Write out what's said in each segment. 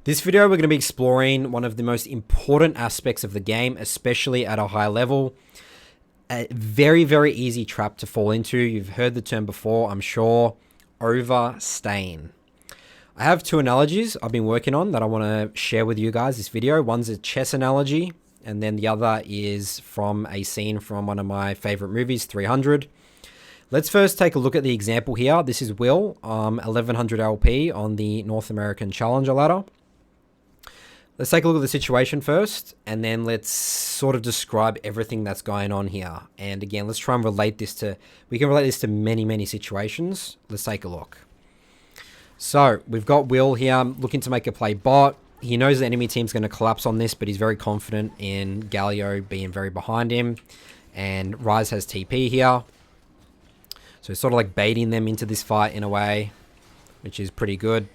This video, we're going to be exploring one of the most important aspects of the game, especially at a high level. A very, very easy trap to fall into. You've heard the term before, I'm sure. Overstaying. I have two analogies I've been working on that I want to share with you guys this video. One's a chess analogy, and then the other is from a scene from one of my favorite movies, 300. Let's first take a look at the example here. This is Will, 1100 LP on the North American Challenger ladder. Let's take a look at the situation first, and then let's sort of describe everything that's going on here. And again, let's try and relate this to, we can relate this to many, many situations. Let's take a look. So we've got Will here looking to make a play bot. He knows the enemy team's going to collapse on this, but he's very confident in Galio being very behind him. And Rise has TP here. So it's sort of like baiting them into this fight in a way, which is pretty good.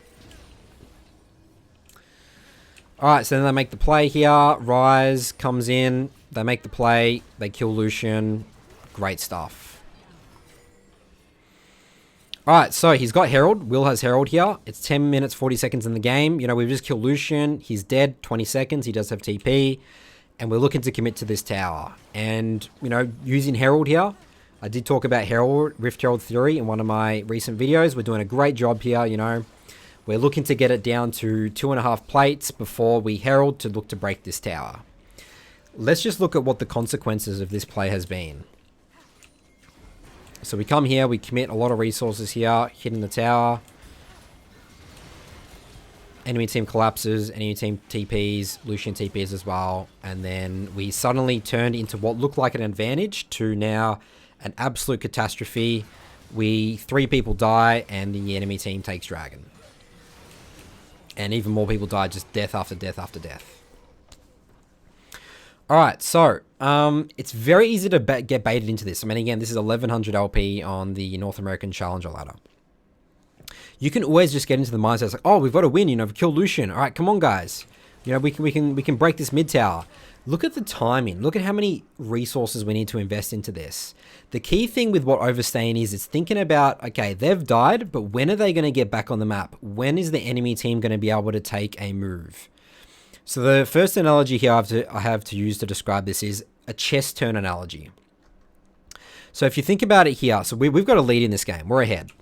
Alright, so then they make the play here. Rise comes in. They make the play. They kill Lucian. Great stuff. Alright, so he's got Herald. Will has Herald here. It's 10 minutes, 40 seconds in the game. You know, we've just killed Lucian. He's dead. 20 seconds. He does have TP. And we're looking to commit to this tower. And, you know, using Herald here. I did talk about Herald, Rift Herald theory in one of my recent videos. We're doing a great job here, you know. We're looking to get it down to 2.5 plates before we Herald to look to break this tower. Let's just look at what the consequences of this play has been. So we come here, we commit a lot of resources here, hitting the tower. Enemy team collapses, enemy team TPs, Lucian TPs as well. And then we suddenly turned into what looked like an advantage to now an absolute catastrophe. 3 people die and the enemy team takes Dragon. And even more people die, just death after death after death. Alright, so it's very easy to get baited into this. I mean, again, this is 1100 LP on the North American Challenger ladder. You can always just get into the mindset, it's like, oh, we've got to win, you know, we've killed Lucian. Alright, come on, guys. You know, we can break this mid tower. Look at the timing. Look at how many resources we need to invest into this. The key thing with what overstaying is, it's thinking about, okay, they've died, but when are they going to get back on the map? When is the enemy team going to be able to take a move? So the first analogy here I have to use to describe this is a chess turn analogy. So if you think about it here, so we've got a lead in this game. We're ahead.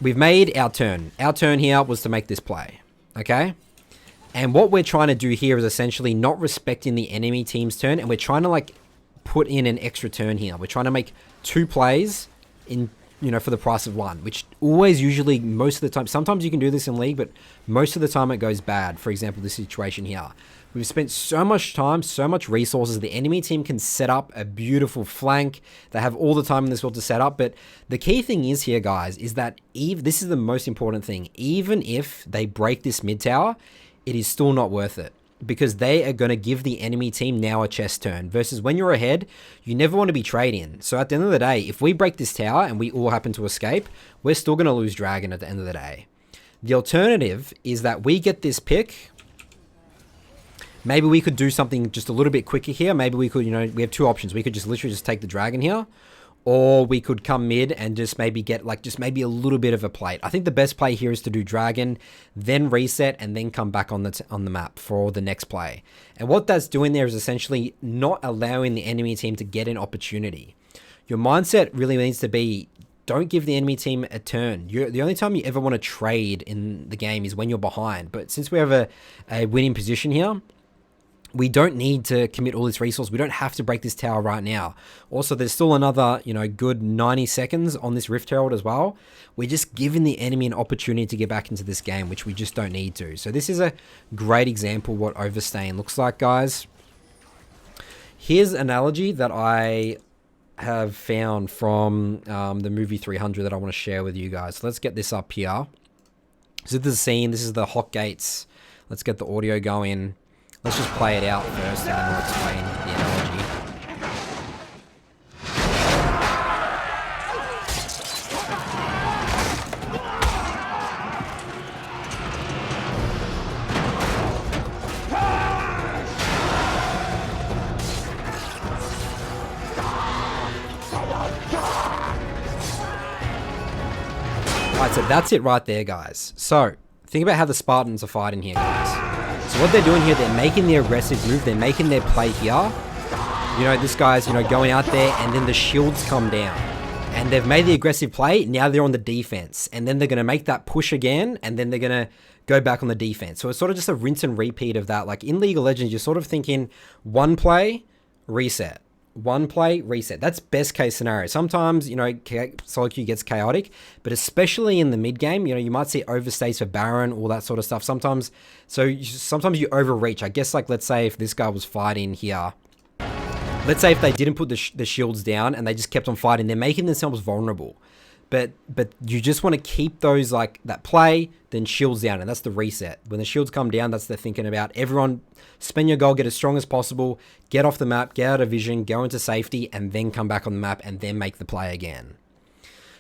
We've made our turn. Our turn here was to make this play. Okay? And what we're trying to do here is essentially not respecting the enemy team's turn, and we're trying to like put in an extra turn here. We're trying to make 2 plays in, you know, for the price of 1, which always, usually, most of the time, sometimes you can do this in League, but most of the time it goes bad. For example, this situation here. We've spent so much time, so much resources. The enemy team can set up a beautiful flank. They have all the time in this world to set up. But the key thing is here, guys, is that this is the most important thing. Even if they break this mid tower, it is still not worth it, because they are going to give the enemy team now a chess turn, versus when you're ahead, you never want to be trading. So at the end of the day, if we break this tower and we all happen to escape, we're still going to lose Dragon at the end of the day. The alternative is that we get this pick. Maybe we could do something just a little bit quicker here. Maybe we could, you know, we have 2 options. We could just literally just take the Dragon here, or we could come mid and just maybe get like just maybe a little bit of a plate. I think the best play here is to do Dragon, then reset, and then come back on the map for the next play. And what that's doing there is essentially not allowing the enemy team to get an opportunity. Your mindset really needs to be, don't give the enemy team a turn. The only time you ever want to trade in the game is when you're behind. But since we have a winning position here, we don't need to commit all this resource. We don't have to break this tower right now. Also, there's still another, you know, good 90 seconds on this Rift Herald as well. We're just giving the enemy an opportunity to get back into this game, which we just don't need to. So this is a great example of what overstaying looks like, guys. Here's an analogy that I have found from the movie 300 that I want to share with you guys. So let's get this up here. So this is the scene. This is the hot gates. Let's get the audio going. Let's just play it out first, and then we'll explain the analogy. Alright, so that's it right there, guys. So Think about how the Spartans are fighting here, guys. So what they're doing here, they're making the aggressive move. They're making their play here. You know, this guy's, you know, going out there, and then the shields come down. And they've made the aggressive play. Now they're on the defense. And then they're going to make that push again. And then they're going to go back on the defense. So it's sort of just a rinse and repeat of that. Like in League of Legends, you're sort of thinking one play, reset. One play, reset. That's best case scenario. Sometimes, you know, solo queue gets chaotic, but especially in the mid game, you know, you might see overstays for Baron, all that sort of stuff. Sometimes you overreach. I guess, like, let's say if this guy was fighting here, let's say if they didn't put the shields down and they just kept on fighting, they're making themselves vulnerable. But you just want to keep those, like, that play, then shields down, and that's the reset. When the shields come down, that's the thinking about. Everyone, spend your gold, get as strong as possible, get off the map, get out of vision, go into safety, and then come back on the map, and then make the play again.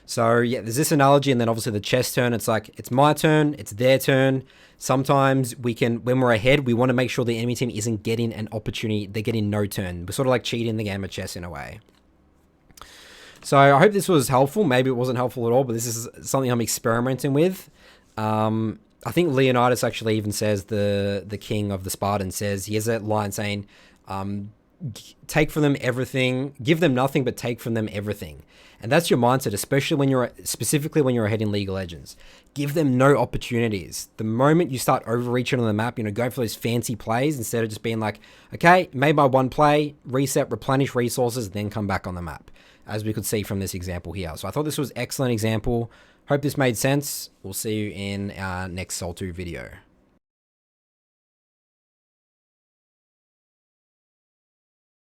So, yeah, there's this analogy, and then obviously the chess turn. It's like, it's my turn, it's their turn. Sometimes we can, when we're ahead, we want to make sure the enemy team isn't getting an opportunity. They're getting no turn. We're sort of like cheating the game of chess in a way. So I hope this was helpful. Maybe it wasn't helpful at all, but this is something I'm experimenting with. I think Leonidas actually even says, the king of the Spartans says, he has that line saying, take from them everything, give them nothing, but take from them everything. And that's your mindset, specifically when you're ahead in League of Legends. Give them no opportunities. The moment you start overreaching on the map, you know, go for those fancy plays instead of just being like, okay, made my one play, reset, replenish resources, then come back on the map, as we could see from this example here. So I thought this was an excellent example. Hope this made sense. We'll see you in our next Saltu video.